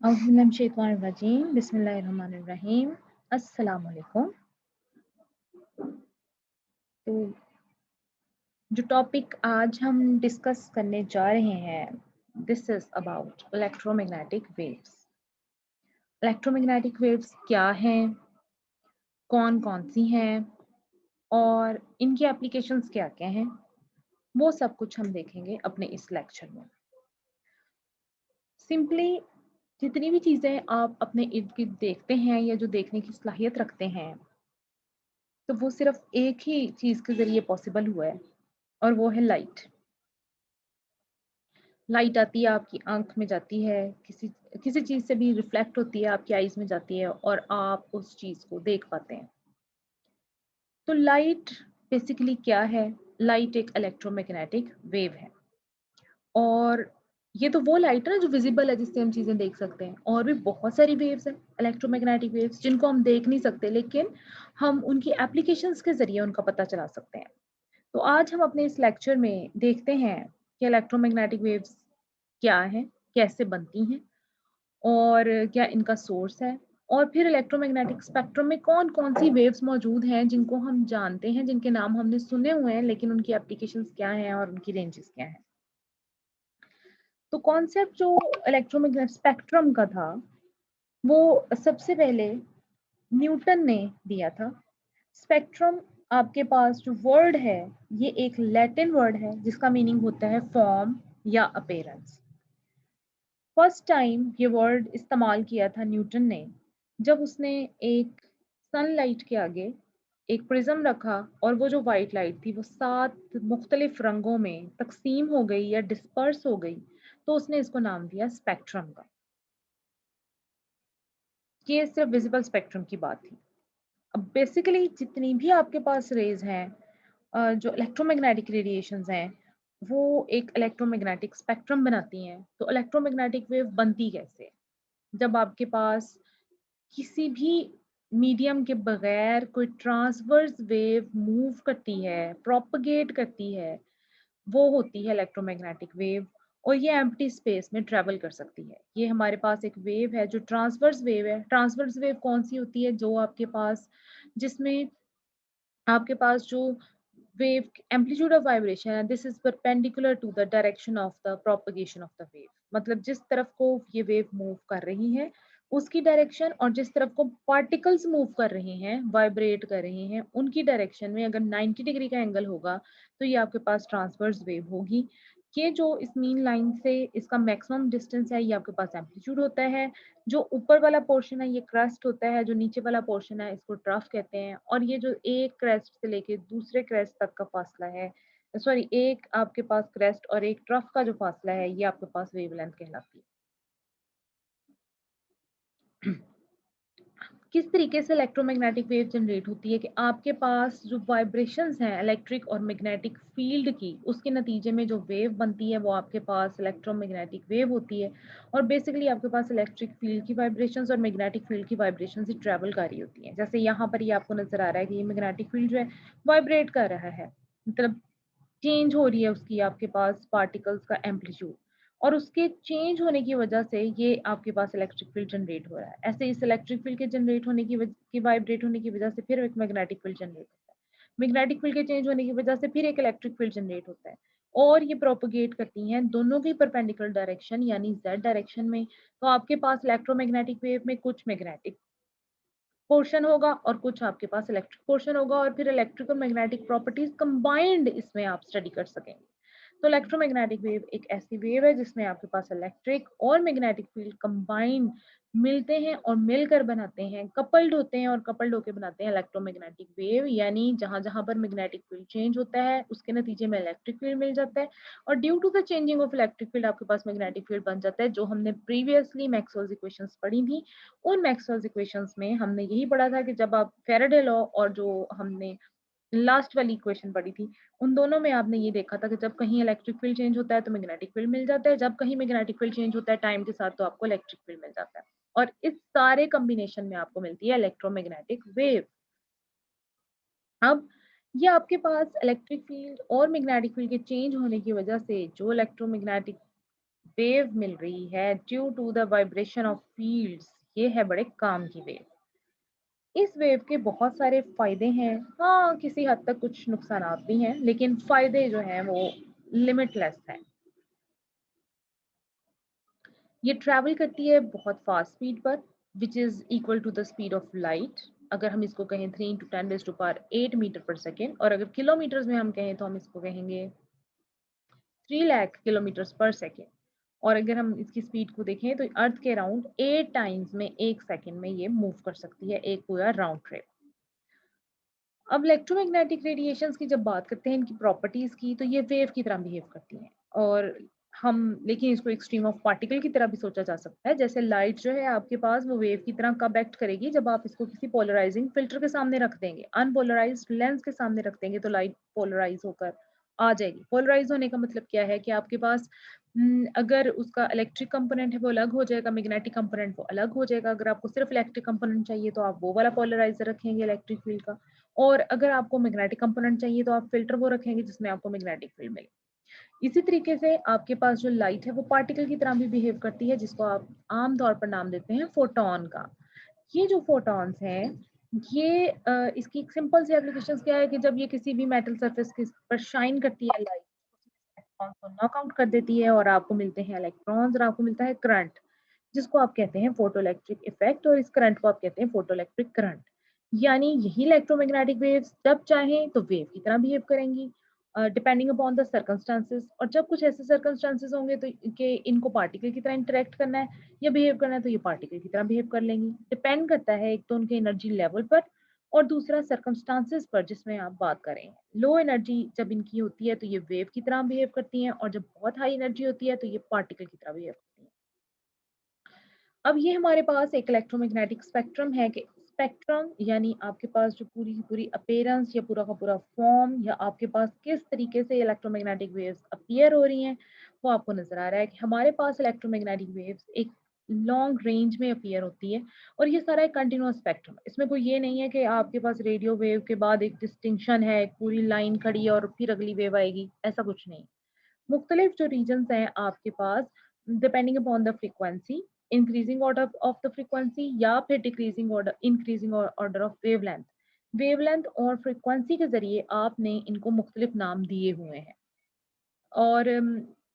औज़ुबिल्लाहिमिनश्शैतानिर्रजीम बिस्मिल्लाहिर्रहमानिर्रहीम अस्सलाम वालेकुम। तो जो टॉपिक आज हम डिस्कस करने जा रहे हैं, this is about electromagnetic waves. Electromagnetic waves क्या हैं, कौन-कौन सी हैं और इनकी एप्लीकेशंस क्या-क्या हैं, वो सब कुछ हम देखेंगे अपने इस लेक्चर में। सिंपली जितनी भी चीज़ें आप अपने इर्द-गिर्द देखते हैं या जो देखने की सलाहियत रखते हैं, तो वो सिर्फ़ एक ही चीज़ के ज़रिए पॉसिबल हुआ है और वो है लाइट। लाइट आती है, आपकी आँख में जाती है, किसी किसी चीज़ से भी रिफ्लेक्ट होती है, आपकी आइज़ में जाती है और आप उस चीज़ को देख पाते हैं। तो लाइट बेसिकली क्या है? लाइट एक इलेक्ट्रोमैग्नेटिक वेव है और ये तो वो लाइट है ना जो विज़िबल है, जिससे हम चीज़ें देख सकते हैं। और भी बहुत सारी वेव्स हैं, इलेक्ट्रोमैग्नेटिक वेव्स, जिनको हम देख नहीं सकते, लेकिन हम उनकी एप्लीकेशंस के ज़रिए उनका पता चला सकते हैं। तो आज हम अपने इस लेक्चर में देखते हैं कि इलेक्ट्रोमैग्नेटिक वेव्स क्या हैं, कैसे बनती हैं और क्या इनका सोर्स है और फिर इलेक्ट्रोमैग्नेटिक स्पेक्ट्रम में कौन-कौन सी वेव्स मौजूद हैं जिनको हम जानते हैं, जिनके नाम हमने सुने हुए हैं, लेकिन उनकी एप्लीकेशंस क्या हैं और उनकी रेंजेस क्या हैं। तो कॉन्सेप्ट जो इलेक्ट्रोमैग्नेटिक स्पेक्ट्रम का था, वो सबसे पहले न्यूटन ने दिया था। स्पेक्ट्रम आपके पास जो वर्ड है, ये एक लैटिन वर्ड है जिसका मीनिंग होता है फॉर्म या अपीयरेंस। फर्स्ट टाइम ये वर्ड इस्तेमाल किया था न्यूटन ने, जब उसने एक सनलाइट के आगे एक प्रिज्म रखा और वो जो व्हाइट लाइट थी वो 7 मुख्तलिफ रंगों में तक़सीम हो गई या डिस्पर्स हो गई, तो उसने इसको नाम दिया स्पेक्ट्रम का। ये सिर्फ विज़िबल स्पेक्ट्रम की बात थी। अब बेसिकली जितनी भी आपके पास रेज़ हैं, जो इलेक्ट्रोमैग्नेटिक रेडिएशंस हैं, वो एक इलेक्ट्रोमैग्नेटिक स्पेक्ट्रम बनाती हैं। तो इलेक्ट्रोमैग्नेटिक वेव बनती कैसे है? जब आपके पास किसी भी मीडियम के बगैर कोई ट्रांसवर्स वेव मूव करती है, प्रोपेगेट करती है, वो होती है इलेक्ट्रोमैग्नेटिक वेव और ये एम्प्टी स्पेस में ट्रैवल कर सकती है। ये हमारे पास एक वेव है जो ट्रांसवर्स वेव है। ट्रांसवर्स वेव कौन-सी होती है? जो आपके पास जिसमें आपके पास जो वेव एम्पलीट्यूड ऑफ वाइब्रेशन है, this is perpendicular to the direction of the propagation of the wave. मतलब जिस तरफ को ये वेव मूव कर रही है, उसकी डायरेक्शन और जिस तरफ को पार्टिकल्स मूव कर रहे हैं, वाइब्रेट कर रहे हैं, उनकी डायरेक्शन में अगर 90 डिग्री का एंगल होगा, तो ये आपके पास ट्रांसवर्स वेव होगी। ये जो इस मीन लाइन से इसका मैक्सिमम डिस्टेंस है, ये आपके पास एम्पलीट्यूड होता है। जो ऊपर वाला पोर्शन है ये क्रस्ट होता है, जो नीचे वाला पोर्शन है इसको ट्रफ कहते हैं और ये जो एक क्रेस्ट से लेके दूसरे क्रेस्ट तक का फासला है, सॉरी, एक आपके पास क्रेस्ट और एक ट्रफ का जो फासला है, ये आपके पास वेवलेंथ कहलाती है। किस तरीके से इलेक्ट्रोमैग्नेटिक वेव जनरेट होती है कि आपके पास जो वाइब्रेशंस हैं इलेक्ट्रिक और मैग्नेटिक फील्ड की, उसके नतीजे में जो वेव बनती है वो आपके पास इलेक्ट्रोमैग्नेटिक वेव होती है और बेसिकली आपके पास इलेक्ट्रिक फील्ड की वाइब्रेशंस और मैग्नेटिक फील्ड की वाइब्रेशंस ही ट्रैवल कर रही होती हैं। जैसे यहाँ पर ये आपको नजर आ रहा है कि ये मैग्नेटिक फील्ड जो है वाइब्रेट कर रहा है, मतलब चेंज हो रही है उसकी आपके पास पार्टिकल्स का एम्पलीट्यूड और उसके चेंज होने की वजह से ये आपके पास इलेक्ट्रिक फील्ड जनरेट हो रहा है। ऐसे इस इलेक्ट्रिक फील्ड के जनरेट होने की वाइब्रेट होने की वजह से फिर एक मैग्नेटिक फील्ड जनरेट होता है। मैग्नेटिक फील्ड के चेंज होने की वजह से फिर एक इलेक्ट्रिक फील्ड जनरेट होता है और ये प्रोपेगेट करती हैं दोनों की परपेंडिकुलर डायरेक्शन यानी जेड डायरेक्शन में। तो आपके पास इलेक्ट्रोमैग्नेटिक वेव में कुछ मैग्नेटिक पोर्शन होगा और कुछ आपके पास इलेक्ट्रिक पोर्शन होगा और फिर इलेक्ट्रिकल मैग्नेटिक प्रॉपर्टीज कंबाइंड इसमें आप स्टडी कर सकेंगे। तो इलेक्ट्रोमैग्नेटिक वेव एक ऐसी वेव है जिसमें आपके पास इलेक्ट्रिक और मैग्नेटिक फील्ड कंबाइंड मिलते हैं और मिलकर बनाते हैं, कपल्ड होते हैं और कपल्ड होकर बनाते हैं इलेक्ट्रोमैग्नेटिक वेव। यानी जहां जहां पर मैग्नेटिक फील्ड चेंज होता है उसके नतीजे में इलेक्ट्रिक फील्ड मिल जाता है और due to the changing of electric field आपके पास मैग्नेटिक फील्ड बन जाता है, जो हमने प्रीवियसली मैक्सवेल्स इक्वेशंस पढ़ी थी। उन मैक्सवेल्स इक्वेशंस में हमने यही पढ़ा था कि जब आप फैराडे लॉ और जो हमने लास्ट वाली इक्वेशन पढ़ी थी, उन दोनों में आपने ये देखा था कि जब कहीं इलेक्ट्रिक फील्ड चेंज होता है तो मैग्नेटिक फील्ड मिल जाता है, जब कहीं मैग्नेटिक फील्ड चेंज होता है टाइम के साथ तो आपको इलेक्ट्रिक फील्ड मिल जाता है और इस सारे कॉम्बिनेशन में आपको मिलती है इलेक्ट्रोमैग्नेटिक वेव। अब ये आपके पास इलेक्ट्रिक फील्ड और मैग्नेटिक फील्ड के चेंज होने की वजह से जो इलेक्ट्रोमैग्नेटिक वेव मिल रही है due to the vibration of fields, ये है बड़े काम की वेव। इस वेव के बहुत सारे फायदे हैं, हाँ किसी हद तक कुछ नुकसानात भी हैं, लेकिन फायदे जो हैं वो लिमिटलेस हैं। ये ट्रैवल करती है बहुत फास्ट स्पीड पर, which is equal to the speed of light. अगर हम इसको कहें 3 × 10⁻8 मीटर पर सेकेंड, और अगर किलोमीटर्स में हम कहें तो हम इसको कहेंगे 3 लाख किलोमीटर्स पर सेकेंड। और अगर हम इसकी स्पीड को देखें तो अर्थ के अराउंड 8 टाइम्स में 1 सेकेंड में ये मूव कर सकती है, एक पूरा राउंड ट्रिप। अब इलेक्ट्रोमैग्नेटिक रेडिएशंस की जब बात करते हैं इनकी प्रॉपर्टीज की, तो ये वेव की तरह बिहेव करती हैं। और हम लेकिन इसको एक स्ट्रीम ऑफ पार्टिकल की तरह भी सोचा जा सकता है। जैसे लाइट जो है आपके पास, वो वेव की तरह कब एक्ट करेगी, जब आप इसको किसी पोलराइजिंग फिल्टर के सामने रख देंगे, अनपोलराइज्ड लेंस के सामने रख देंगे, तो लाइट पोलराइज होकर आ जाएगी। पोलराइज होने का मतलब क्या है कि आपके पास अगर उसका इलेक्ट्रिक कंपोनेंट है वो अलग हो जाएगा, मैग्नेटिक कंपोनेंट वो अलग हो जाएगा। अगर आपको सिर्फ इलेक्ट्रिक कंपोनेंट चाहिए तो आप वो वाला पोलराइजर रखेंगे इलेक्ट्रिक फील्ड का, और अगर आपको मैग्नेटिक कंपोनेंट चाहिए तो आप फिल्टर वो रखेंगे जिसमें आपको मैग्नेटिक फील्ड मिले। इसी तरीके से आपके पास जो लाइट है वो पार्टिकल की तरह भी बिहेव करती है, जिसको आप आम तौर पर नाम देते हैं फोटोन का। ये जो फोटॉन्स हैं, ये इसकी एक सिंपल सी एप्लीकेशंस क्या है कि जब ये किसी भी मेटल सरफेस के पर शाइन करती है लाइट, इलेक्ट्रॉन को नॉकआउट कर देती है और आपको मिलते हैं इलेक्ट्रॉन्स और आपको मिलता है करंट, जिसको आप कहते हैं फोटो इलेक्ट्रिक इफेक्ट, और इस करंट को आप कहते हैं फोटो इलेक्ट्रिक करंट। यानी यही इलेक्ट्रोमैग्नेटिक वेव्स जब चाहें तो वेव की तरह बिहेव करेंगी, डिपेंडिंग अपॉन द सर्कमस्टांसेस। और जब कुछ ऐसे सर्कमस्टांसेस होंगे तो कि इनको पार्टिकल की तरह इंटरेक्ट करना है या बिहेव करना है, तो ये पार्टिकल की तरह बिहेव कर लेंगी। डिपेंड करता है एक तो उनके एनर्जी लेवल पर, और दूसरा सर्कमस्टांसेस पर जिसमें आप बात करें। लो एनर्जी जब इनकी होती है तो ये वेव की तरह बिहेव करती हैं, और जब बहुत हाई एनर्जी होती है तो ये पार्टिकल की तरह बिहेव करती हैं। अब ये हमारे पास एक इलेक्ट्रोमैग्नेटिक स्पेक्ट्रम है कि स्पेक्ट्रम यानी आपके पास जो पूरी की पूरी अपीयरेंस या पूरा का पूरा फॉर्म, या आपके पास किस तरीके से इलेक्ट्रोमैग्नेटिक वेव्स अपीयर हो रही हैं, वो आपको नजर आ रहा है कि हमारे पास इलेक्ट्रोमैग्नेटिक वेव्स एक लॉन्ग रेंज में अपीयर होती है। और ये सारा एक कंटिन्यूअस स्पेक्ट्रम है, इसमें कोई ये नहीं है कि आपके पास रेडियो वेव के बाद एक डिस्टिंक्शन है, एक पूरी लाइन खड़ी है और फिर अगली वेव आएगी, ऐसा कुछ नहीं। मुख्तलिफ जो रीजन्स हैं आपके पास, depending upon the frequency, increasing order of the frequency या फिर decreasing order increasing order of wavelength. Wavelength और फ्रीक्वेंसी के जरिए आपने इनको मुख्तलिफ नाम दिए हुए हैं। और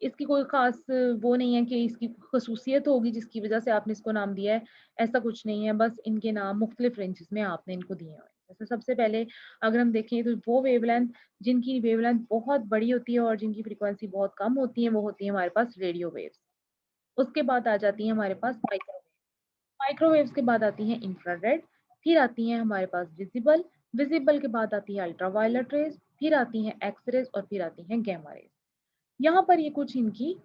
इसकी कोई ख़ास वो नहीं है कि इसकी ख़ुसूसियत होगी जिसकी वज़ह से आपने इसको नाम दिया है, ऐसा कुछ नहीं है, बस इनके नाम मुख्तलिफ रेंजेस में आपने इनको दिए हुए हैं। जैसे सबसे पहले अगर हम देखें तो वो वेवलेंथ जिनकी वेवलेंथ बहुत बड़ी होती है और जिनकी फ्रीक्वेंसी बहुत कम होती है, वो होती है हमारे पास रेडियो वेव्स। उसके बाद आ जाती है हमारे पास माइक्रोवेव। माइक्रोवेव्स के बाद आती हैं इंफ्रारेड, फिर आती हैं हमारे पास विजिबल, विजिबल के बाद आती है अल्ट्रावायलेट रेज़, फिर आती हैं एक्स रेज़ और फिर आती हैं गामा रेज़। यहाँ पर ये कुछ इनकी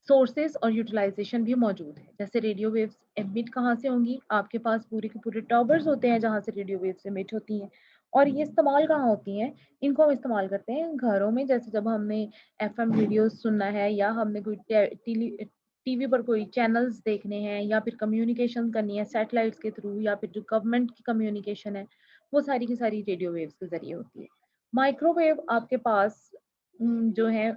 सोर्सेज और यूटिलाइजेशन भी मौजूद है। जैसे रेडियो वेव्स एमिट कहाँ से होंगी, आपके पास पूरे के पूरे टॉवर्स होते हैं जहाँ से रेडियो वेव्स एमिट होती हैं। और ये इस्तेमाल कहाँ होती हैं, इनको हम इस्तेमाल करते हैं घरों में, जैसे जब हमने एफएम रेडियो सुनना है, या हमने कोई टीवी पर कोई चैनल्स देखने हैं, या फिर कम्युनिकेशन करनी है सैटेलाइट्स के थ्रू, या फिर जो गवर्नमेंट की कम्युनिकेशन है, वो सारी की सारी रेडियो वेव्स के जरिए होती है। माइक्रोवेव आपके पास जो है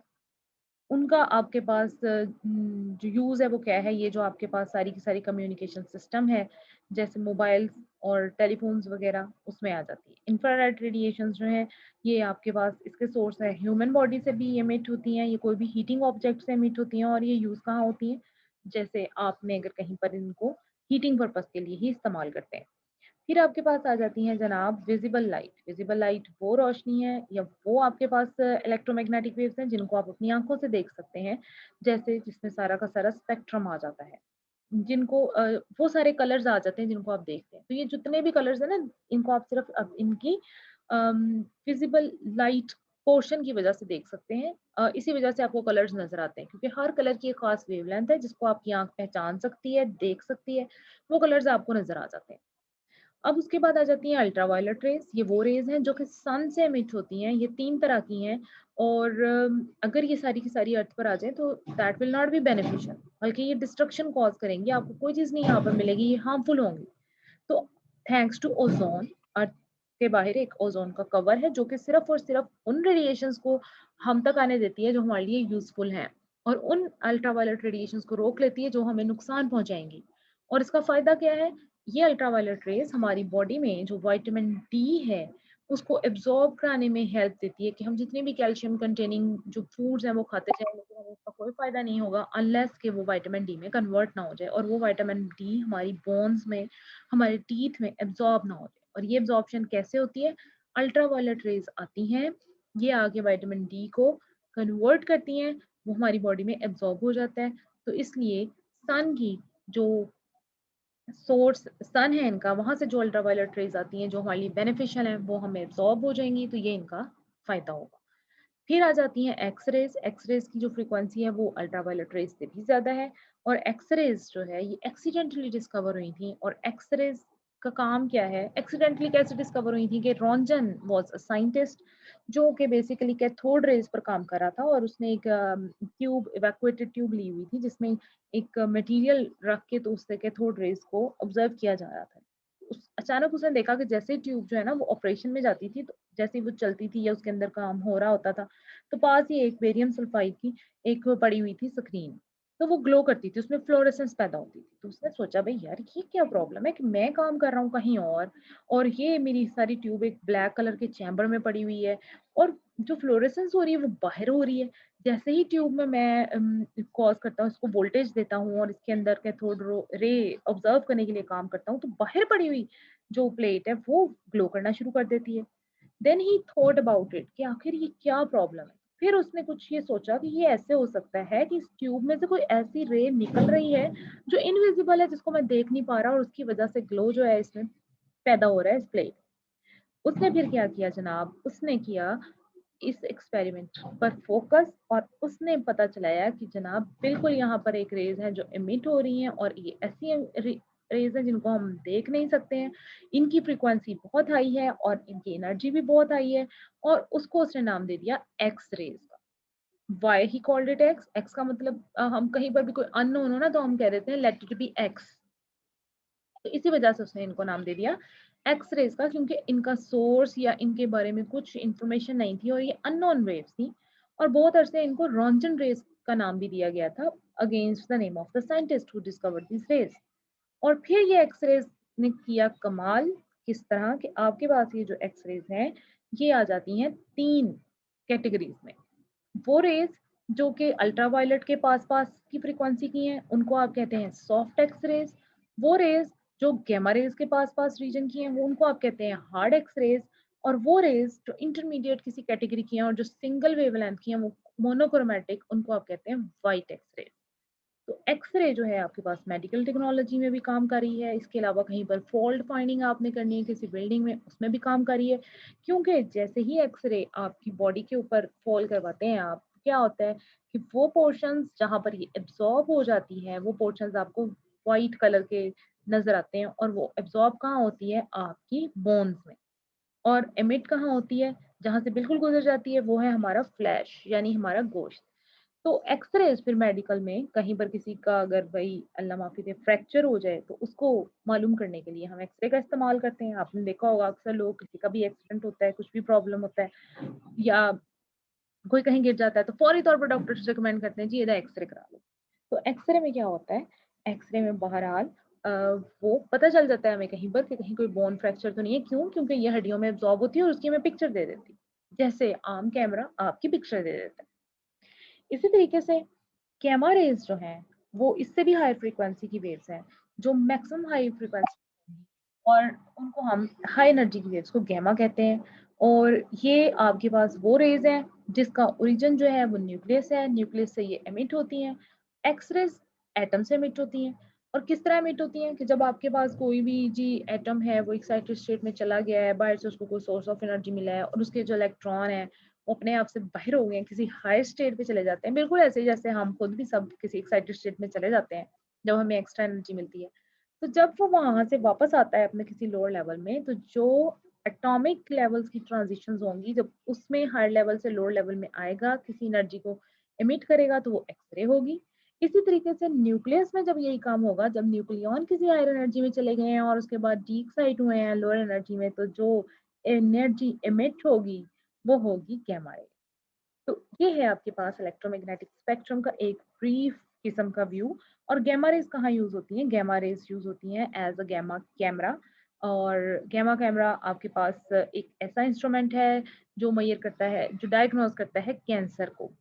उनका आपके पास जो यूज़ है वो क्या है, ये जो आपके पास सारी की सारी कम्युनिकेशन सिस्टम है, जैसे मोबाइल्स और टेलीफ़ोन्स वग़ैरह, उसमें आ जाती है। इंफ्रारेड रेडिएशंस जो हैं, ये आपके पास इसके सोर्स है ह्यूमन बॉडी से भी एमिट होती हैं, ये कोई भी हीटिंग ऑब्जेक्ट से एमिट होती हैं, और ये यूज़ कहाँ होती हैं, जैसे आपने अगर कहीं पर इनको हीटिंग पर्पज़ के लिए ही इस्तेमाल करते हैं। फिर आपके पास आ जाती हैं जनाब विजिबल लाइट। विजिबल लाइट वो रोशनी है या वो आपके पास इलेक्ट्रोमैग्नेटिक वेव्स हैं जिनको आप अपनी आंखों से देख सकते हैं, जैसे जिसमें सारा का सारा स्पेक्ट्रम आ जाता है, जिनको वो सारे कलर्स आ जाते हैं जिनको आप देखते हैं। तो ये जितने भी कलर्स हैं ना, इनको आप सिर्फ अब इनकी विजिबल लाइट पोर्शन की वजह से देख सकते हैं। इसी वजह से आपको कलर्स नजर आते हैं, क्योंकि हर कलर की एक खास वेवलेंथ है जिसको आपकी आंख पहचान सकती है, देख सकती है, वो कलर्स आपको नजर आ जाते हैं। अब उसके बाद आ जाती हैं अल्ट्रावायलेट रेज़। ये वो रेज़ हैं जो कि सन से एमिट होती हैं। ये 3 तरह की हैं, और अगर ये सारी की सारी अर्थ पर आ जाएँ तो that will not be beneficial, बल्कि ये डिस्ट्रक्शन कॉज़ करेंगी। आपको कोई चीज़ नहीं यहाँ पर मिलेगी, ये हार्मफुल होंगी। तो थैंक्स टू ओज़ोन, अर्थ के बाहर एक ओज़ोन का कवर है जो कि सिर्फ़ और सिर्फ़ उन रेडिएशंस को हम तक आने देती है जो हमारे लिए यूज़फुल हैं। और उन अल्ट्रावायलेट रेडिएशंस को रोक लेती है जो हमें नुकसान पहुंचाएंगी। और इसका फायदा क्या है? ये अल्ट्रावायलेट रेज हमारी बॉडी में जो विटामिन डी है उसको एब्जॉर्ब कराने में हेल्प देती है कि हम जितने भी कैल्शियम कंटेनिंग जो फूड्स हैं वो खाते जाएं, लेकिन हमें उसका कोई फायदा नहीं होगा अनलेस कि वो विटामिन डी में कन्वर्ट ना हो जाए और वो विटामिन डी हमारी बोन्स में, हमारे टीथ में एब्जॉर्ब ना हो जाए। और ये एब्जॉर्प्शन कैसे होती है? अल्ट्रावायलेट रेज आती हैं, ये आगे विटामिन डी को कन्वर्ट करती हैं, वो हमारी बॉडी में एब्जॉर्ब हो जाता है। तो इसलिए सन की जो सोर्स सन है इनका, वहां से जो अल्ट्रावायलेट रेज आती हैं जो हमारे लिए बेनिफिशियल हैं वो हमें एब्जॉर्ब हो जाएंगी, तो ये इनका फायदा होगा। फिर आ जाती हैं एक्सरेज। एक्सरेज की जो फ्रीक्वेंसी है वो अल्ट्रावायलेट रेज से भी ज्यादा है। और एक्सरेज जो है ये एक्सीडेंटली डिस्कवर हुई थी। और एक्सरेज का काम क्या है? एक्सीडेंटली कैसे डिस्कवर हुई थी कि रॉन्जन वाज अ साइंटिस्ट जो कि बेसिकली कैथोड रेज पर काम कर रहा था, और उसने एक ट्यूब, इवैक्यूएटेड ट्यूब ली हुई थी जिसमें एक मटेरियल रख के तो उससे कैथोड रेज को ऑब्जर्व किया जा रहा था। अचानक उसने देखा कि जैसे ट्यूब जो है ना वो ऑपरेशन में जाती थी, तो जैसे ही वो चलती थी या उसके अंदर काम हो रहा होता था, तो पास ही एक बेरियम सल्फाइड की एक पड़ी हुई थी स्क्रीन, तो वो ग्लो करती थी, उसमें फ्लोरेसेंस पैदा होती थी। तो उसने सोचा भाई यार ये क्या प्रॉब्लम है कि मैं काम कर रहा हूँ कहीं और ये मेरी सारी ट्यूब एक ब्लैक कलर के चैम्बर में पड़ी हुई है, और जो फ्लोरेसेंस हो रही है वो बाहर हो रही है। जैसे ही ट्यूब में मैं कॉज करता हूँ, इसको वोल्टेज देता हूँ और इसके अंदर कैथोड रे ऑब्जर्व करने के लिए काम करता हूँ, तो बाहर पड़ी हुई जो प्लेट है वो ग्लो करना शुरू कर देती है। Then he thought about it कि आखिर ये क्या प्रॉब्लम है। फिर उसने कुछ ये सोचा कि ये ऐसे हो सकता है कि इस ट्यूब में से कोई ऐसी रे निकल रही है जो इनविजिबल है, जिसको मैं देख नहीं पा रहा, और उसकी वजह से ग्लो जो है इसमें पैदा हो रहा है इस प्लेट। उसने फिर क्या किया जनाब? उसने किया इस एक्सपेरिमेंट पर फोकस, और उसने पता चलाया कि जनाब बिल्कुल यहाँ पर एक रेज है जो इमिट हो रही हैं, और ये ऐसी रेज है जिनको हम देख नहीं सकते हैं, इनकी फ्रीक्वेंसी बहुत हाई है और इनकी एनर्जी भी बहुत हाई है। और उसको उसने नाम दे दिया एक्स रेज का। Why he called it x? X का मतलब हम कहीं पर भी कोई अननोन हो ना तो हम कह देते हैं लेट इट बी एक्स। तो इसी वजह से उसने इनको नाम दे दिया एक्स रेज का, क्योंकि इनका सोर्स या इनके बारे में कुछ इंफॉर्मेशन नहीं थी और ये अननोन वेव्स थी। और बहुत अरसे इनको रॉन्जन रेज का नाम भी दिया गया था against the name of the scientist who discovered this rays. और फिर ये एक्स रेज ने किया कमाल, किस तरह कि आपके पास ये जो एक्स रेज हैं ये आ जाती हैं तीन कैटेगरीज में। वो रेज जो कि अल्ट्रावायलेट के पास पास की फ्रीक्वेंसी की हैं उनको आप कहते हैं सॉफ्ट एक्स रेज। वो रेज जो गैमा रेज के पास पास रीजन की हैं वो उनको आप कहते हैं हार्ड एक्स रेज। और वो रेज जो इंटरमीडिएट किसी कैटेगरी की हैं और जो सिंगल वेवलेंथ की हैं वो मोनोक्रोमेटिक, उनको आप कहते हैं वाइट एक्स रेज। तो एक्सरे जो है आपके पास मेडिकल टेक्नोलॉजी में भी काम कर रही है, इसके अलावा कहीं पर फॉल्ट फाइंडिंग आपने करनी है किसी बिल्डिंग में, उसमें भी काम कर रही है। क्योंकि जैसे ही एक्सरे आपकी बॉडी के ऊपर फॉल करवाते हैं आप, क्या होता है कि वो पोर्शंस जहाँ पर ये एब्जॉर्ब हो जाती है वो पोर्शंस आपको वाइट कलर के नजर आते हैं, और वो एब्जॉर्ब कहाँ होती है? आपकी बोन्स में। और एमिट कहाँ होती है? जहाँ से बिल्कुल गुजर जाती है वो है हमारा फ्लैश, यानी हमारा गोश्त। तो एक्सरेज फिर मेडिकल में कहीं पर किसी का अगर भाई अल्लाह माफी दे फ्रैक्चर हो जाए तो उसको मालूम करने के लिए हम एक्सरे का इस्तेमाल करते हैं। आपने देखा होगा अक्सर लोग, किसी का भी एक्सीडेंट होता है, कुछ भी प्रॉब्लम होता है या कोई कहीं गिर जाता है तो फौरी तौर पर डॉक्टर से रिकमेंड करते हैं जी ये एक्सरे करा लो। तो एक्सरे में क्या होता है? एक्सरे में बहरहाल अ, वो पता चल जाता है हमें कहीं पर कि कहीं कोई बोन फ्रैक्चर तो नहीं है। क्यों? क्योंकि ये हड्डियों में एब्जॉर्ब होती है और उसकी हमें पिक्चर दे देती है, जैसे आम कैमरा आपकी पिक्चर दे देता है। इसी तरीके से गैमा रेज जो हैं वो इससे भी हाई फ्रीक्वेंसी की वेव्स हैं, जो मैक्सिमम हाई फ्रीक्वेंसी, और उनको हम हाई एनर्जी की वेव्स को गैमा कहते हैं। और ये आपके पास वो रेज हैं जिसका ओरिजिन जो है वो न्यूक्लियस है, न्यूक्लियस से ये एमिट होती हैं। एक्स रेज एटम से एमिट होती हैं। और किस तरह एमिट होती हैं कि जब आपके पास कोई भी जी एटम है वो एक्साइटेड स्टेट में चला गया है, बाहर से उसको कोई सोर्स ऑफ एनर्जी मिला है और उसके जो इलेक्ट्रॉन है वो अपने आप से बाहर हो गए हैं, किसी हाई स्टेट पे चले जाते हैं, बिल्कुल ऐसे ही जैसे हम खुद भी सब किसी एक्साइटेड स्टेट में चले जाते हैं जब हमें एक्स्ट्रा एनर्जी मिलती है। तो जब वो वहां से वापस आता है अपने किसी लोअर लेवल में, तो जो एटॉमिक लेवल्स की ट्रांजिशंस होंगी, जब उसमें हायर लेवल से लोअर लेवल में आएगा, किसी एनर्जी को एमिट करेगा तो वो एक्सरे होगी। इसी तरीके से न्यूक्लियस में जब यही काम होगा, जब न्यूक्लियॉन किसी हायर एनर्जी में चले गए हैं और उसके बाद डी एक्साइट हुए हैं लोअर एनर्जी में, तो जो एनर्जी एमिट होगी वो होगी गैमा रे। तो ये है आपके पास इलेक्ट्रोमैग्नेटिक स्पेक्ट्रम का एक ब्रीफ किस्म का व्यू। और गैमा रेज कहाँ यूज होती हैं? गैमा रेज यूज होती हैं एज अ गैमा कैमरा। और गैमा कैमरा आपके पास एक ऐसा इंस्ट्रूमेंट है जो मेजर करता है, जो डायग्नोज करता है कैंसर को।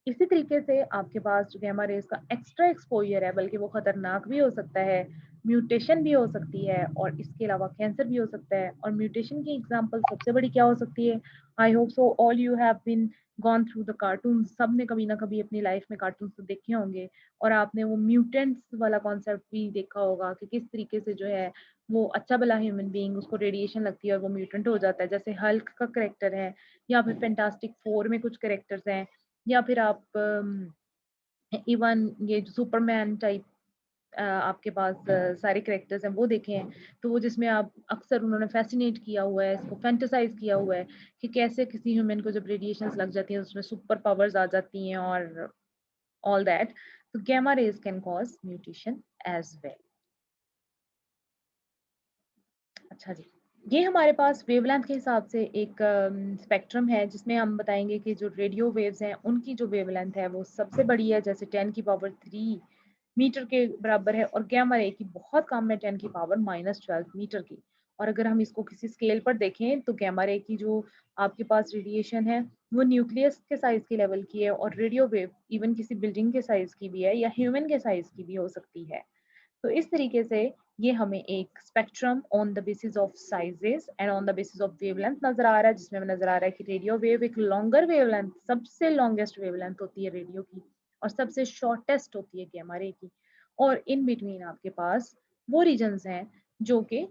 इसी तरीके से आपके पास जो गैमा रेज का एक्स्ट्रा एक्सपोजर है, बल्कि वो खतरनाक भी हो सकता है, म्यूटेशन भी हो सकती है, और इसके अलावा कैंसर भी हो सकता है। और म्यूटेशन की एग्जांपल सबसे बड़ी क्या हो सकती है? I hope so all you have been gone through the cartoon. सब ने कभी ना कभी अपनी लाइफ में कार्टून तो देखे होंगे, और आपने वो म्यूटेंट्स वाला कॉन्सेप्ट भी देखा होगा कि किस तरीके से जो है वो अच्छा भला ह्यूमन बीइंग, उसको रेडिएशन लगती है और वो म्यूटेंट हो जाता है, जैसे हल्क का करेक्टर है, या फिर फैंटास्टिक फोर में कुछ करेक्टर्स हैं, या फिर आप इवन ये जो सुपरमैन टाइप आपके पास सारे कैरेक्टर्स हैं वो देखे हैं। तो वो जिसमें आप अक्सर उन्होंने फैसिनेट किया हुआ है, इसको फैंटेसाइज किया हुआ है कि कैसे किसी ह्यूमन को जब रेडिएशंस लग जाती हैं उसमें सुपर पावर्स आ जाती हैं और ऑल दैट। तो gamma rays can cause mutation as well. अच्छा जी, ये हमारे पास वेवलेंथ के हिसाब से एक स्पेक्ट्रम है जिसमें हम बताएंगे कि जो रेडियो वेव्स हैं उनकी जो वेवलेंथ है वो सबसे बड़ी है, जैसे 10⁻³ मीटर के बराबर है, और गैमा रे की बहुत कम है, 10⁻⁻12 मीटर की। और अगर हम इसको किसी स्केल पर देखें तो गैमा रे की जो आपके पास रेडिएशन है वो न्यूक्लियस के साइज के लेवल की है, और रेडियो वेव इवन किसी बिल्डिंग के साइज की भी है या ह्यूमन के साइज की भी हो सकती है। तो इस तरीके से ये हमें एक spectrum on the basis of sizes and on the basis of wavelength नजर आ रहा है, जिसमें हमें नजर आ रहा है कि रेडियो वेव एक लॉन्गर वेवलेंथ, सबसे लॉन्गेस्ट वेवलेंथ होती है रेडियो की, और सबसे शॉर्टेस्ट होती है गैमा रे की। और इन बिटवीन आपके पास वो रीजन्स हैं जो कि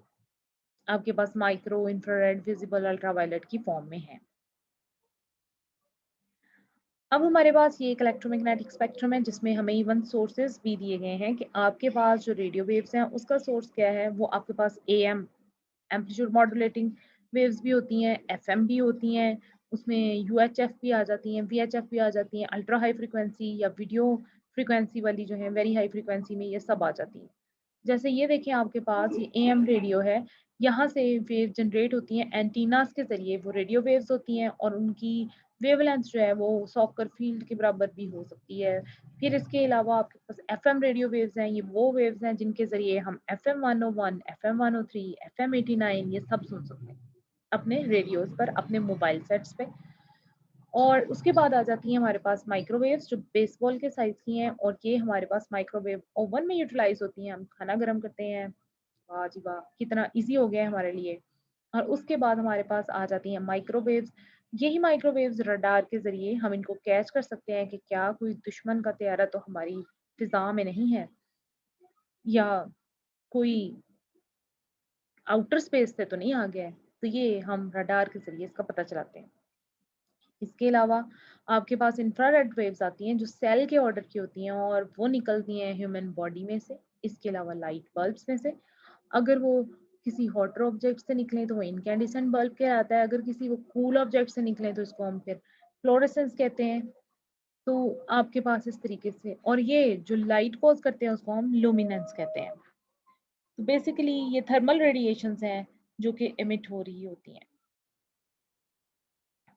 आपके पास माइक्रो, इंफ्रारेड, विजिबल, अल्ट्रावायलेट की फॉर्म में है। अब हमारे पास ये एक इलेक्ट्रोमैग्नेटिक स्पेक्ट्रम है जिसमें हमें इवन सोर्सेज भी दिए गए हैं कि आपके पास जो रेडियो वेव्स हैं उसका सोर्स क्या है। वो आपके पास एएम एम्पलीट्यूड मॉड्यूलेटिंग वेव्स भी होती हैं, एफएम भी होती हैं, उसमें यूएचएफ भी आ जाती हैं, वीएचएफ भी आ जाती हैं, अल्ट्रा हाई फ्रिक्वेंसी या वीडियो फ्रिक्वेंसी वाली जो है वेरी हाई फ्रिक्वेंसी में ये सब आ जाती हैं। जैसे ये देखें आपके पास ये एएम रेडियो है, यहाँ से वेव जनरेट होती हैं एंटीनास के जरिए, वो रेडियो वेव्स होती हैं और उनकी वेवलेंथ जो है वो सॉकर फील्ड के बराबर भी हो सकती है। फिर इसके अलावा आपके पास एफएम रेडियो वेव्स हैं, ये वो वेव्स हैं जिनके जरिए हम एफएम 101, एफएम 103, एफएम 89 ये सब सुन सकते हैं अपने रेडियोस पर, अपने मोबाइल सेट्स पे। और उसके बाद आ जाती हैं हमारे पास माइक्रोवेव्स जो बेसबॉल के साइज की हैं, और ये हमारे पास माइक्रोवेव ओवन में यूटिलाइज होती हैं, हम खाना गर्म करते हैं। वाह जी वाह, कितना इजी हो गया है हमारे लिए। और उसके बाद हमारे पास आ जाती हैं माइक्रोवेव्स। यही माइक्रोवेव्स रडार के जरिए हम इनको कैच कर सकते हैं कि क्या कोई दुश्मन का त्यारा तो हमारी फिजा में नहीं है, या कोई आउटर स्पेस से तो नहीं आ गया है। तो ये हम रडार के जरिए इसका पता चलाते हैं। इसके अलावा आपके पास इंफ्रारेड वेव्स आती हैं जो सेल के ऑर्डर की होती हैं और वो निकलती हैं ह्यूमन बॉडी में से। इसके अलावा लाइट बल्ब्स में से, अगर वो किसी हॉटर ऑब्जेक्ट से निकले तो वो इनकैंडिसेंट बल्ब कहलाता है, अगर किसी वो कूल ऑब्जेक्ट से निकले तो इसको हम फिर फ्लोरेसेंस कहते हैं। तो आपके पास इस तरीके से, और ये जो लाइट कॉज करते हैं उसको हम लुमिनेंस कहते हैं। तो बेसिकली ये थर्मल रेडिएशंस हैं जो कि एमिट हो रही होती हैं।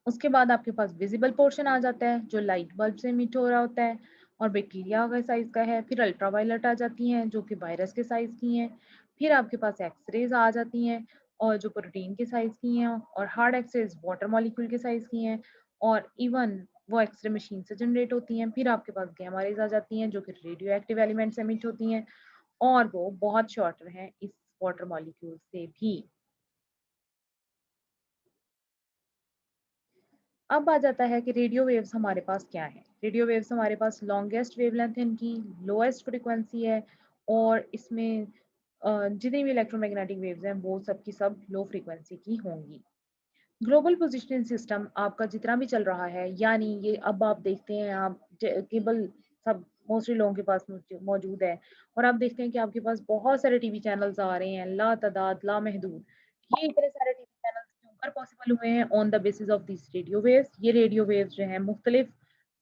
उसके बाद आपके पास विजिबल पोर्शन आ जाता है जो लाइट बल्ब से एमिट हो रहा होता है और बैक्टीरिया के साइज का है। फिर अल्ट्रावायलेट आ जाती हैं जो कि वायरस के साइज की हैं। फिर आपके पास एक्सरेज आ जाती हैं और जो प्रोटीन के साइज की हैं, और हार्ड एक्सरेज वाटर मॉलिक्यूल के साइज की हैं, और इवन वो एक्सरे मशीन से जनरेट होती हैं। फिर आपके पास गैमा रेज आ जाती हैं जो कि रेडियो एक्टिव एलिमेंट से एमिट होती हैं, और वो बहुत शॉर्टर हैं इस वाटर मॉलिक्यूल से भी। अब आ जाता है कि रेडियो वेव्स हमारे पास क्या है। रेडियो वेव्स हमारे पास लॉन्गेस्ट वेवलेंथ है इनकी, लोएस्ट फ्रीक्वेंसी है, और इसमें जितनी भी इलेक्ट्रोमैग्नेटिक वेव्स हैं वो सब की सब लो फ्रीक्वेंसी की होंगी। ग्लोबल पोजिशनिंग सिस्टम आपका जितना भी चल रहा है, यानी ये अब आप देखते हैं, आप केबल सब मोस्टली लोगों के पास मौजूद है, और आप देखते हैं कि आपके पास बहुत सारे टीवी चैनल्स आ रहे हैं, ला तादाद ला महदूद। ये इतने सारे टीवी चैनल्स क्यों कर पॉसिबल हुए हैं? On the basis of this radio waves. ये रेडियो वेव्स जो है मुख्तलिफ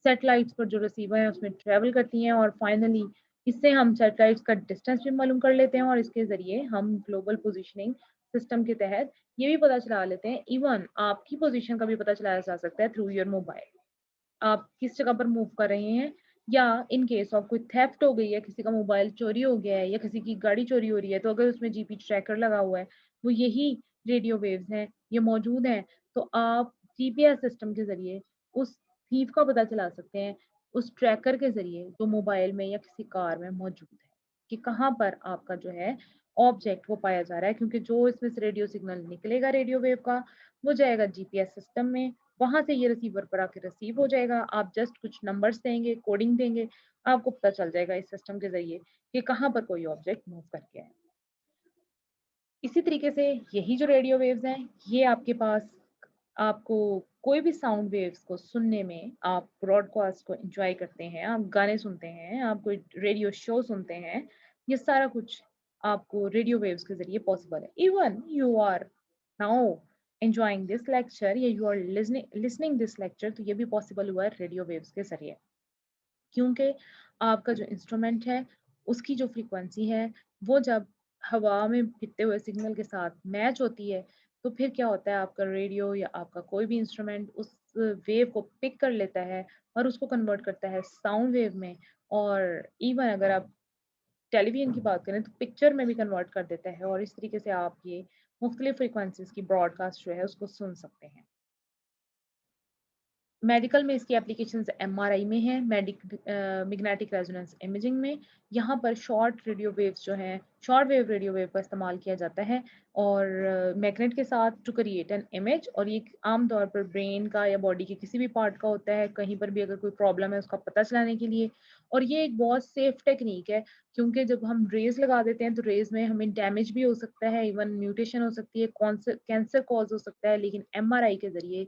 सेटेलाइट्स पर जो रिसीवर है उसमें ट्रेवल करती हैं, और फाइनली इससे हम सेटेलाइट्स का डिस्टेंस भी मालूम कर लेते हैं, और इसके जरिए हम ग्लोबल पोजिशनिंग सिस्टम के तहत ये भी पता चला लेते हैं, इवन आपकी पोजीशन का भी पता चलाया जा सकता है थ्रू योर मोबाइल। आप किस जगह पर मूव कर रहे हैं, या इन केस ऑफ कोई थेफ्ट हो गई है, किसी का मोबाइल चोरी हो गया है या किसी की गाड़ी चोरी हो रही है, तो अगर उसमें जीपी ट्रैकर लगा हुआ है, वो यही रेडियो वेव्स हैं, ये मौजूद हैं, तो आप जीपीएस सिस्टम के ज़रिए उस थीफ का पता चला सकते हैं, उस ट्रैकर के ज़रिए जो मोबाइल में या किसी कार में मौजूद है, कि कहाँ पर आपका जो है ऑब्जेक्ट वो पाया जा रहा है, क्योंकि जो इसमें से रेडियो सिग्नल निकलेगा रेडियो वेव का, वो जाएगा जीपीएस सिस्टम में, वहाँ से ये रिसीवर पर आके रिसीव हो जाएगा। आप जस्ट कुछ नंबर्स देंगे, कोडिंग देंगे, आपको पता चल जाएगा इस सिस्टम के ज़रिए कि कहाँ पर कोई ऑब्जेक्ट मूव करके है। इसी तरीके से यही जो रेडियो वेव्स हैं, ये आपके पास आपको कोई भी साउंड वेव्स को सुनने में, आप ब्रॉडकास्ट को एन्जॉय करते हैं, आप गाने सुनते हैं, आप कोई रेडियो शो सुनते हैं, ये सारा कुछ आपको रेडियो वेव्स के ज़रिए पॉसिबल है। Even you are now enjoying this lecture या you are listening this lecture, तो ये भी पॉसिबल हुआ है रेडियो वेव्स के ज़रिए। क्योंकि आपका जो इंस्ट्रूमेंट है, उसकी जो फ्रीक्वेंसी है, वो जब हवा में फिरते हुए सिग्नल के साथ मैच होती है, तो फिर क्या होता है, आपका रेडियो या आपका कोई भी इंस्ट्रूमेंट उस वेव को पिक कर लेता है और उसको कन्वर्ट करता है साउंड वेव में, और इवन अगर आप टेलीविज़न की बात करें तो पिक्चर में भी कन्वर्ट कर देता है, और इस तरीके से आप ये मुख्तलिफ फ्रीक्वेंसीज़ की ब्रॉडकास्ट जो है उसको सुन सकते हैं। मेडिकल में इसकी एप्लीकेशंस एमआरआई में है, मैग्नेटिक रेजोनेंस इमेजिंग में। यहाँ पर शॉर्ट रेडियो वेव्स जो हैं, शॉर्ट वेव रेडियो वेव का इस्तेमाल किया जाता है, और मैग्नेट के साथ टू क्रिएट एन इमेज, और ये आम तौर पर ब्रेन का या बॉडी के किसी भी पार्ट का होता है, कहीं पर भी अगर कोई प्रॉब्लम है उसका पता चलाने के लिए। और ये एक बहुत सेफ टेक्नीक है, क्योंकि जब हम रेज़ लगा देते हैं तो रेज़ में हमें डैमेज भी हो सकता है, इवन म्यूटेशन हो सकती है, कैंसर कॉज़ हो सकता है, लेकिन एमआरआई के ज़रिए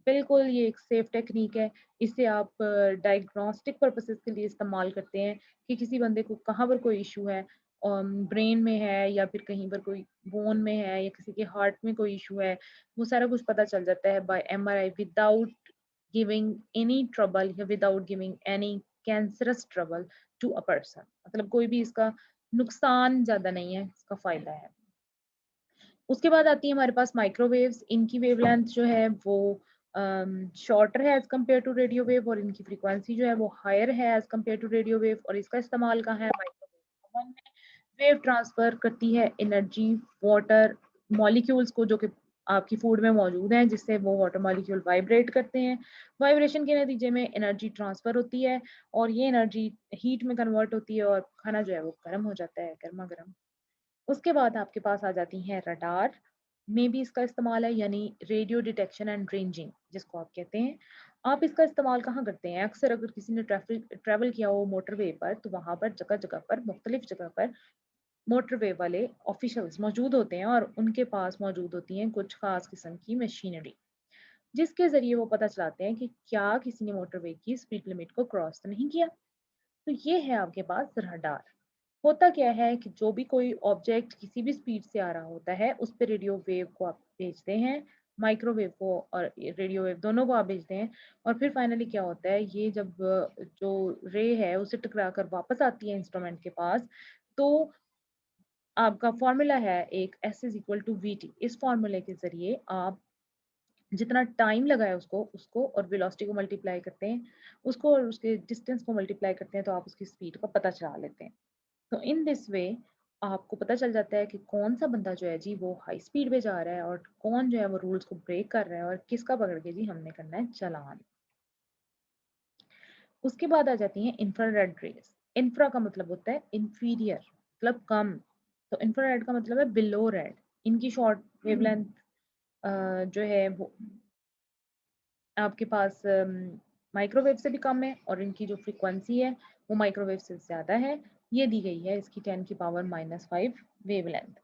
बिल्कुल, ये एक सेफ टेक्नीक है। इसे आप डायग्नोस्टिक पर्पसेज़ के लिए इस्तेमाल करते हैं कि किसी बंदे को कहाँ पर कोई इश्यू है, ब्रेन में है या फिर कहीं पर कोई बोन में है या किसी के हार्ट में कोई इश्यू है, वो सारा कुछ पता चल जाता है by MRI without giving any trouble या without giving any cancerous trouble to a person. मतलब कोई भी इसका नुकसान ज़्यादा नहीं है, इसका फ़ायदा है। उसके बाद आती है हमारे पास माइक्रोवेव्स। इनकी वेवलेंथ जो है वो शॉर्टर है as compare to radio wave, और इनकी फ्रीक्वेंसी जो है वो हायर है as compare to radio wave, और इसका इस्तेमाल कहाँ है, माइक्रोवेव ओवन में। वेव ट्रांसफर करती है एनर्जी वाटर मॉलिक्यूल्स को, जो कि आपकी फूड में मौजूद हैं, जिससे वो वाटर मॉलिक्यूल वाइब्रेट करते हैं। वाइब्रेशन के नतीजे में एनर्जी ट्रांसफर होती है, और ये एनर्जी हीट में कन्वर्ट होती है, और खाना जो है वो गर्म हो जाता है, गर्मा-गर्म। उसके बाद आपके पास आ जाती हैं रडार, में भी इसका इस्तेमाल है, यानी रेडियो डिटेक्शन एंड रेंजिंग जिसको आप कहते हैं। आप इसका इस्तेमाल कहाँ करते हैं? अक्सर अगर किसी ने ट्रैवल किया हो मोटरवे पर, तो वहाँ पर जगह-जगह पर, मुख्तलिफ जगह पर मोटरवे वाले ऑफिशियल्स मौजूद होते हैं, और उनके पास मौजूद होती हैं कुछ ख़ास किस्म की मशीनरी, जिसके ज़रिए वो पता चलाते हैं कि क्या किसी ने मोटरवे की स्पीड लिमिट को क्रॉस तो नहीं किया। तो ये है आपके पास रडार। होता क्या है कि जो भी कोई ऑब्जेक्ट किसी भी स्पीड से आ रहा होता है, उस पे रेडियो वेव को आप भेजते हैं, माइक्रोवेव को और रेडियो वेव दोनों को आप भेजते हैं, और फिर फाइनली क्या होता है, ये जब जो रे है उसे टकरा कर वापस आती है इंस्ट्रूमेंट के पास, तो आपका फॉर्मूला है एक S is equal to VT। इस फॉर्मूले के ज़रिए आप जितना टाइम लगा है उसको और वेलोसिटी को मल्टीप्लाई करते हैं, उसको और उसके डिस्टेंस को मल्टीप्लाई करते हैं, तो आप उसकी स्पीड का पता चला लेते हैं। तो इन दिस वे आपको पता चल जाता है कि कौन-सा बंदा जो है जी वो हाई स्पीड पे जा रहा है, और कौन जो है वो रूल्स को ब्रेक कर रहा है, और किसका पकड़ के जी हमने करना है चालान। उसके बाद आ जाती हैं इंफ्रारेड रेज़। इंफ्रा का मतलब होता है इंफीरियर, मतलब कम। तो इंफ्रारेड का मतलब है बिलो रेड। इनकी शॉर्ट वेवलेंथ जो है वो आपके पास माइक्रोवेव से भी कम है, और इनकी जो फ्रीक्वेंसी है वो माइक्रोवेव से ज़्यादा है। ये दी गई है इसकी 10 की पावर -5 वेवलेंथ।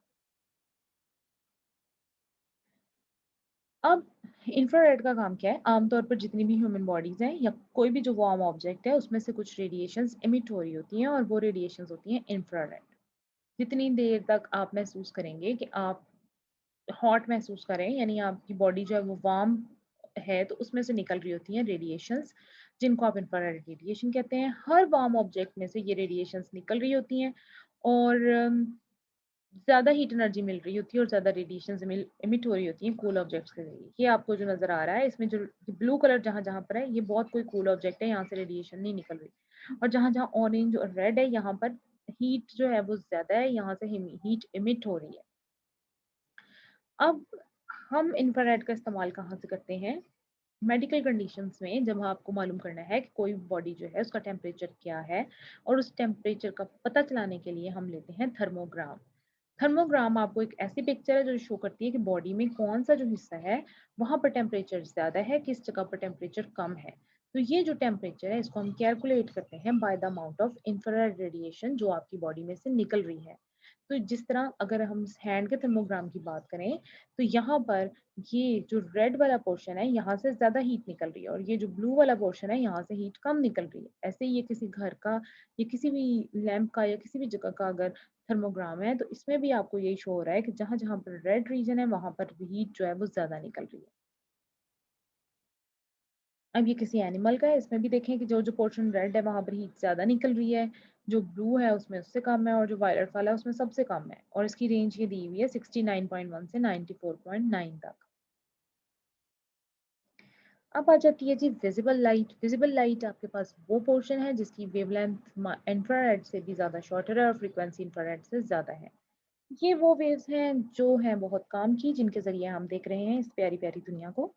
अब इंफ्रारेड का काम क्या है? आमतौर पर जितनी भी ह्यूमन बॉडीज़ हैं या कोई भी जो वार्म ऑब्जेक्ट है, उसमें से कुछ रेडिएशंस एमिट हो रही होती हैं, और वो रेडिएशंस होती हैं इंफ्रारेड। जितनी देर तक आप महसूस करेंगे कि आप हॉट महसूस करें, यानी आपकी बॉडी जो है वो वार्म है, तो उसमें से निकल रही होती हैं रेडिएशंस, जिनको आप इंफ्रारेड रेडिएशन कहते हैं। हर वार्म ऑब्जेक्ट में से ये रेडिएशंस निकल रही होती हैं, और ज़्यादा हीट एनर्जी मिल रही होती है और ज़्यादा रेडिएशन इमिट हो रही होती है कूल ऑब्जेक्ट्स के ज़रिए। ये आपको जो नज़र आ रहा है इसमें जो ब्लू कलर जहाँ-जहाँ पर है ये बहुत कोई कूल ऑब्जेक्ट है, यहाँ से रेडिएशन नहीं निकल रही। और जहाँ-जहाँ ऑरेंज और रेड है यहाँ पर हीट जो है वो ज़्यादा है, यहाँ से हीट इमिट हो रही है। अब हम इंफ्रारेड का इस्तेमाल कहाँ से करते हैं? मेडिकल कंडीशंस में जब आपको मालूम करना है कि कोई बॉडी जो है उसका टेम्परेचर क्या है और उस टेम्परेचर का पता चलाने के लिए हम लेते हैं थर्मोग्राम। थर्मोग्राम आपको एक ऐसी पिक्चर है जो शो करती है कि बॉडी में कौन सा जो हिस्सा है वहां पर टेम्परेचर ज्यादा है, किस जगह पर टेम्परेचर कम है। तो ये जो टेम्परेचर है इसको हम कैलकुलेट करते हैं by the amount of infrared radiation जो आपकी बॉडी में से निकल रही है। तो जिस तरह अगर हम हैंड के थर्मोग्राम की बात करें तो यहाँ पर ये जो रेड वाला पोर्शन है यहाँ से ज्यादा हीट निकल रही है और ये जो ब्लू वाला पोर्शन है यहाँ से हीट कम निकल रही है। ऐसे ही ये किसी घर का या किसी भी लैंप का या किसी भी जगह का अगर थर्मोग्राम है तो इसमें भी आपको यही शो हो रहा है कि जहां जहां पर रेड रीजन है वहां पर हीट जो है वो ज्यादा निकल रही है। अब ये किसी एनिमल का है, इसमें भी देखें कि जो जो पोर्शन रेड है वहां पर हीट ज्यादा निकल रही है, जो ब्लू है उसमें उससे कम है और जो वायलेट वाला है उसमें सबसे कम है। और इसकी रेंज ये दी हुई है 69.1 से 94.9 तक। अब आ जाती है जी विजिबल लाइट। विजिबल लाइट आपके पास वो पोर्शन है जिसकी वेवलेंथ इंफ्रारेड से भी ज़्यादा शॉर्टर है और फ्रीक्वेंसी इंफ्रारेड से ज़्यादा है। ये वो वेव्स हैं जो हैं बहुत काम की, जिनके ज़रिए हम देख रहे हैं इस प्यारी प्यारी दुनिया को।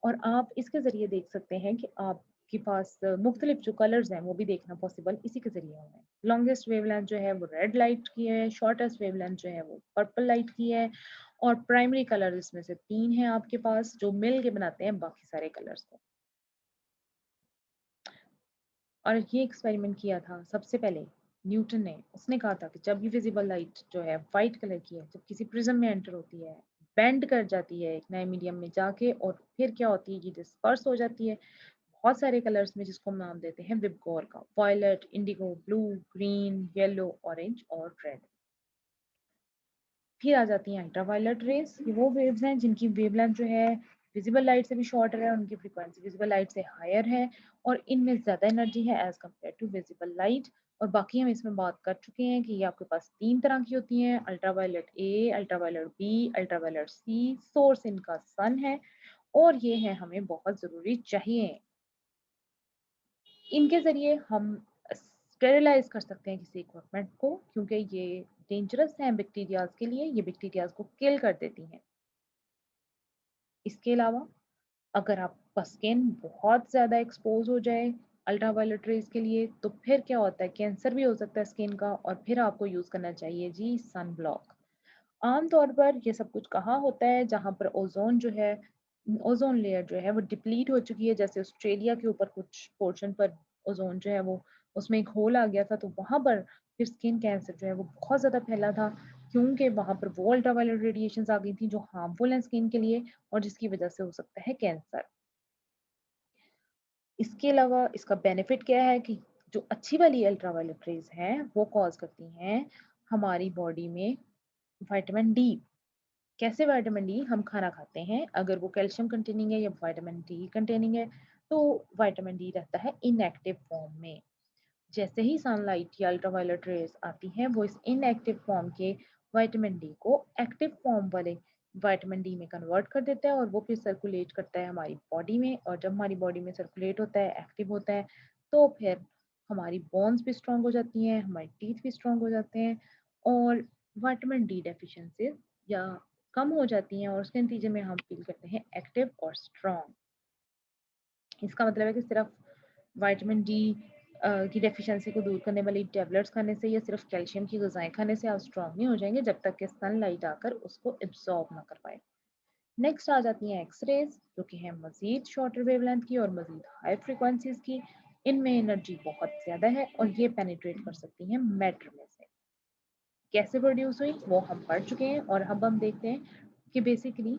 और आप इसके ज़रिए देख सकते हैं कि आपके पास मुख्तलिफ जो कलर्स हैं वो भी देखना पॉसिबल इसी के ज़रिए हुआ है। लॉन्गेस्ट वेवलेंथ जो है वो रेड लाइट की है, शॉर्टेस्ट वेवलेंथ जो है वो पर्पल लाइट की है और प्राइमरी कलर इसमें से 3 हैं आपके पास जो मिल के बनाते हैं बाकी सारे कलर्स को। और ये एक्सपेरिमेंट किया था सबसे पहले न्यूटन ने। उसने कहा था कि जब भी विजिबल लाइट जो है वाइट कलर की है, जब किसी प्रिज्म में एंटर होती है, बेंड कर जाती है एक नए मीडियम में जाके और फिर क्या होती है, ये डिस्पर्स हो जाती है बहुत सारे कलर्स में जिसको हम नाम देते हैं विबगोर का। Violet, indigo, blue, green, yellow, orange और रेड। फिर आ जाती हैं अल्ट्रावायलेट रेज। ये वो वेव्स हैं जिनकी वेवलेंथ जो है विजिबल लाइट से भी शॉर्टर है, उनकी फ्रीक्वेंसी विजिबल लाइट से हायर है और इनमें ज़्यादा एनर्जी है as compare to visible light. और बाकी हम इसमें बात कर चुके हैं कि ये आपके पास 3 तरह की होती हैं, ultraviolet A, ultraviolet B, ultraviolet C. Source इनका सन है और ये है हमें बहुत ज़रूरी चाहिए। इनके ज़रिए हम स्टेरिलाइज़ कर सकते हैं किसी इक्विपमेंट को, क्योंकि ये डेंजरस हैं बैक्टीरियाज़ के लिए, ये बैक्टीरियाज़ को किल कर देती हैं। इसके अलावा अगर आपका स्किन बहुत ज़्यादा एक्सपोज़ हो जाए अल्ट्रावायलेट रेज़ के लिए, तो फिर क्या होता है, कैंसर भी हो सकता है स्किन का और फिर आपको यूज़ करना चाहिए जी सन ब्लॉक। आम तौर पर ये सब कुछ कहाँ होता है, जहाँ पर ओज़ोन जो है, ओज़ोन लेयर जो है वो डिप्लीट हो चुकी है। जैसे ऑस्ट्रेलिया के ऊपर कुछ पोर्शन पर ओज़ोन जो है वो उसमें एक होल आ गया था, तो वहाँ पर फिर स्किन कैंसर जो है वो बहुत ज़्यादा फैला था, क्योंकि वहाँ पर वो अल्ट्रावायलेट रेडिएशंस आ गई थी जो हार्मफुल हैं स्किन के लिए और जिसकी वजह से हो सकता है कैंसर। इसके अलावा इसका बेनिफिट क्या है कि जो अच्छी वाली अल्ट्रावायलेट रेज़ हैं, वो कॉज़ करती हैं हमारी बॉडी में विटामिन डी। कैसे विटामिन डी? हम खाना खाते हैं, अगर वो कैल्शियम कंटेनिंग है या विटामिन डी कंटेनिंग है, तो विटामिन डी रहता है इनएक्टिव फॉर्म में। जैसे ही सनलाइट या अल्ट्रावायलेट रेज़ आती हैं, वो इस इनएक्टिव फॉर्म के विटामिन डी को एक्टिव फॉर्म वाले विटामिन डी में कन्वर्ट कर देता है और वो फिर सर्कुलेट करता है हमारी बॉडी में। और जब हमारी बॉडी में सर्कुलेट होता है, एक्टिव होता है, तो फिर हमारी बोन्स भी स्ट्रॉन्ग हो जाती हैं, हमारे टीथ भी स्ट्रॉन्ग हो जाते हैं और विटामिन डी डेफिशिएंसी या कम हो जाती हैं और उसके नतीजे में हम फील करते हैं एक्टिव और स्ट्रॉन्ग। इसका मतलब है कि सिर्फ विटामिन डी की डेफिशिएंसी को दूर करने वाली टैबलेट्स खाने से या सिर्फ कैल्शियम की ग़िज़ाएँ खाने से आप स्ट्रॉन्ग नहीं हो जाएँगे जब तक कि सनलाइट आकर उसको एब्ज़ॉर्ब ना कर पाए। नेक्स्ट आ जाती हैं एक्स-रेज़, जो कि हैं मज़ीद शॉर्टर वेवलेंथ की और मज़ीद हाई फ्रीक्वेंसीज़ की। इनमें एनर्जी बहुत ज़्यादा है और ये पेनिट्रेट कर सकती हैं मैटर में से। कैसे प्रोड्यूस हुई वो हम पढ़ चुके हैं और अब हम देखते हैं कि बेसिकली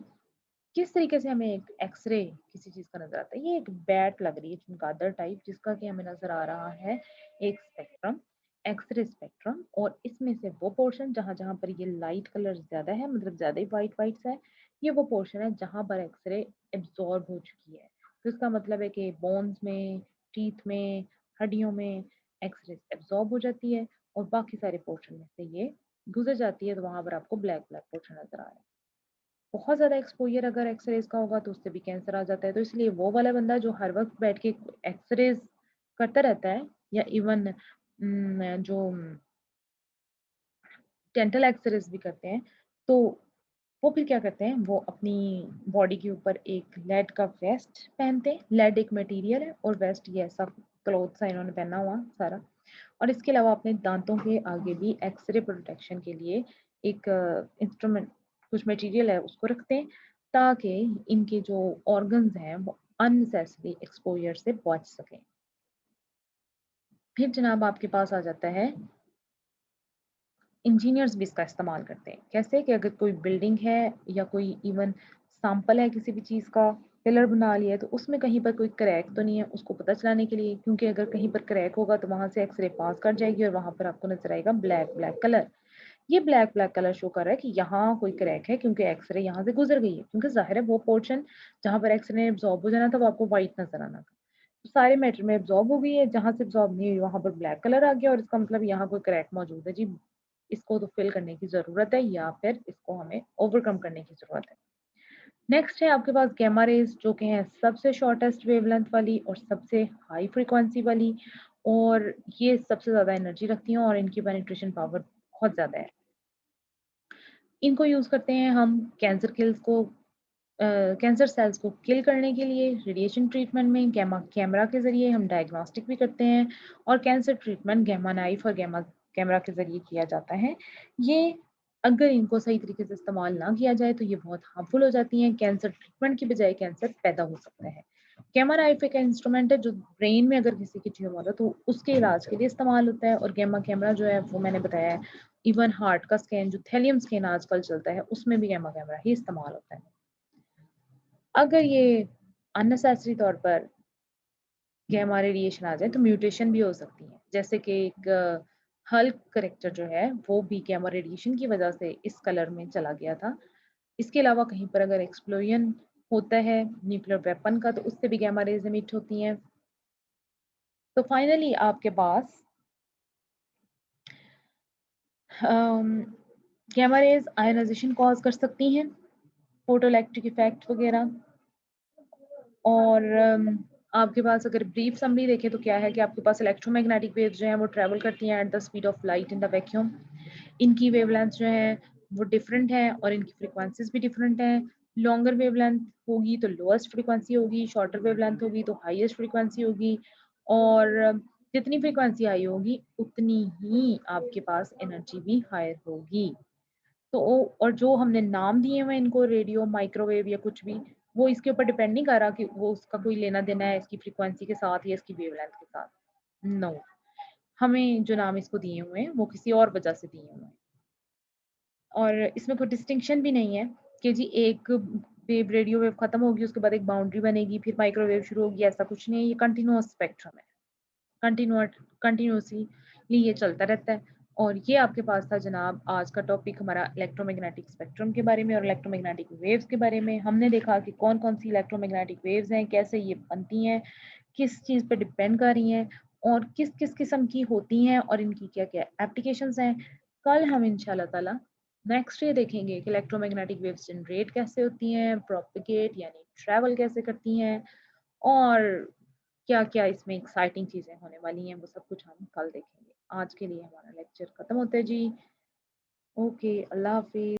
किस तरीके से हमें एक एक्स-रे किसी चीज़ का नज़र आता है। ये एक बैट लग रही है चमगादड़ टाइप, जिसका कि हमें नज़र आ रहा है एक स्पेक्ट्रम, एक्स-रे स्पेक्ट्रम। और इसमें से वो पोर्शन जहाँ-जहाँ पर ये लाइट कलर ज़्यादा है, मतलब ज़्यादा ही व्हाइट-व्हाइट सा है, ये वो पोर्शन है जहाँ पर एक्स-रे एब्ज़ॉर्ब हो चुकी है। तो इसका मतलब है कि बोन्स में, टीथ में, हड्डियों में एक्स-रे एब्ज़ॉर्ब हो जाती है और बाकी सारे पोर्शन में से ये गुजर जाती है तो वहां पर आपको ब्लैक ब्लैक पोर्शन नजर आ रहा है। बहुत ज़्यादा एक्सपोज़र अगर एक्स-रेज़ का होगा तो उससे भी कैंसर आ जाता है। तो इसलिए वो वाला बंदा जो हर वक़्त बैठ के एक्स-रेज़ करता रहता है या इवन जो डेंटल एक्स-रेज़ भी करते हैं, तो वो फिर क्या करते हैं, वो अपनी बॉडी के ऊपर एक लेड का वेस्ट पहनते हैं। लेड एक मटेरियल है और वेस्ट ये ऐसा क्लॉथ सा इन्होंने पहना हुआ सारा। और इसके अलावा अपने दाँतों के आगे भी एक्स-रे प्रोटेक्शन के लिए एक इंस्ट्रूमेंट कुछ मटेरियल है उसको रखते हैं, ताकि इनके जो ऑर्गन्स हैं वो अननेसेसरी एक्सपोज़र से बच सकें। फिर जनाब आपके पास आ जाता है, इंजीनियर्स भी इसका इस्तेमाल करते हैं। कैसे कि अगर कोई बिल्डिंग है या कोई इवन सैंपल है किसी भी चीज़ का, पिलर बना लिया है तो उसमें कहीं पर कोई क्रैक तो नहीं है, उसको पता चलाने के लिए, क्योंकि अगर कहीं पर क्रैक होगा तो वहाँ से एक्स-रे पास कर जाएगी और वहाँ पर आपको नज़र आएगा ब्लैक ब्लैक कलर। ये ब्लैक ब्लैक कलर शो कर रहा है कि यहाँ कोई क्रैक है, क्योंकि एक्स-रे यहाँ से गुज़र गई है। क्योंकि ज़ाहिर है वो पोर्शन जहाँ पर एक्स-रे ने एब्ज़ॉर्ब हो जाना था वो आपको व्हाइट नज़र आना था। तो सारे मैटर में एब्ज़ॉर्ब हो गई है, जहाँ से एब्ज़ॉर्ब नहीं हुई वहाँ पर ब्लैक कलर आ गया और इसका मतलब यहाँ कोई क्रैक मौजूद है जी। इसको तो फिल करने की ज़रूरत है या फिर इसको हमें ओवरकम करने की ज़रूरत है। नेक्स्ट है आपके पास गामा रेज़, जो कि हैं सबसे शॉर्टेस्ट वेवलेंथ वाली और सबसे हाई फ्रीक्वेंसी वाली, और ये सबसे ज़्यादा एनर्जी रखती हैं और इनकी पेनिट्रेशन पावर बहुत ज़्यादा है। इनको यूज़ करते हैं हम कैंसर सेल्स को किल करने के लिए रेडिएशन ट्रीटमेंट में। गैमा कैमरा के ज़रिए हम डायग्नोस्टिक भी करते हैं और कैंसर ट्रीटमेंट गैमा नाइफ और गैमा कैमरा के ज़रिए किया जाता है। ये अगर इनको सही तरीके से इस्तेमाल ना किया जाए तो ये बहुत हार्मफुल हो जाती हैं। कैंसर ट्रीटमेंट की बजाय कैंसर पैदा हो सकता है। गैमा नाइफ एक इंस्ट्रूमेंट है जो ब्रेन में अगर किसी की ट्यूमर हो तो उसके इलाज के लिए इस्तेमाल होता है, और गैमा कैमरा जो है वो मैंने बताया है, इवन हार्ट का स्कैन जो थैलियम स्कैन आजकल चलता है उसमें भी गैमा कैमरा ही इस्तेमाल होता है। अगर ये अननेसेसरी तौर पर गैमा रेडिएशन आ जाए तो म्यूटेशन भी हो सकती है। जैसे कि एक हल्क करैक्टर जो है वो भी गैमा रेडिएशन की वज़ह से इस कलर में चला गया था। इसके अलावा कहीं पर अगर एक्सप्लोजन होता है न्यूक्लियर वेपन का तो उससे भी गैमा रेज़ एमिट होती हैं। तो फाइनली आपके पास अम, गैमा रेज़ आयनाइज़ेशन कॉज़ कर सकती हैं, फोटोइलेक्ट्रिक इफ़ेक्ट वग़ैरह। और आपके पास अगर ब्रीफ समरी देखें तो क्या है कि आपके पास इलेक्ट्रोमैग्नेटिक वेव्स जो हैं वो ट्रैवल करती हैं at the speed of light in the vacuum. इनकी वेवलेंथ जो है वो डिफरेंट है और इनकी फ्रीक्वेंसीज भी डिफरेंट हैं। लॉन्गर वेवलेंथ होगी तो लोएस्ट फ्रीक्वेंसी होगी, शॉर्टर वेवलेंथ होगी तो हाईएस्ट फ्रीक्वेंसी होगी, और जितनी फ्रीक्वेंसी हाई होगी उतनी ही आपके पास एनर्जी भी हायर होगी। तो और जो हमने नाम दिए हुए हैं इनको, रेडियो, माइक्रोवेव या कुछ भी, वो इसके ऊपर डिपेंड नहीं कर रहा कि वो उसका कोई लेना-देना है इसकी फ्रीक्वेंसी के साथ या इसकी वेवलेंथ के साथ। नो, हमें जो नाम इसको दिए हुए हैं वो किसी और वजह से दिए हुए हैं। और इसमें कोई डिस्टिंक्शन भी नहीं है कि जी एक वेव, रेडियो वेव खत्म होगी उसके बाद एक बाउंड्री बनेगी फिर माइक्रोवेव शुरू होगी, ऐसा कुछ नहीं है। ये कंटीन्यूअस स्पेक्ट्रम है। कंटिन्यूअट कंटिन्यूअसली ये चलता रहता है। और ये आपके पास था जनाब आज का टॉपिक हमारा इलेक्ट्रोमैग्नेटिक स्पेक्ट्रम के बारे में और इलेक्ट्रोमैग्नेटिक वेव्स के बारे में। हमने देखा कि कौन-कौन सी इलेक्ट्रोमैग्नेटिक वेव्स हैं, कैसे ये बनती हैं, किस चीज़ पे डिपेंड कर रही हैं और किस-किस किस्म की होती हैं और इनकी क्या-क्या एप्लीकेशंस हैं। कल हम इंशाल्लाह ताला नेक्स्ट ये देखेंगे कि इलेक्ट्रोमैग्नेटिक वेव्स जनरेट कैसे होती हैं, प्रोपेगेट यानी ट्रैवल कैसे करती हैं, और क्या-क्या इसमें एक्साइटिंग चीज़ें होने वाली हैं, वो सब कुछ हम कल देखेंगे। आज के लिए हमारा लेक्चर खत्म होता है जी। ओके, अल्लाह हाफ़िज़।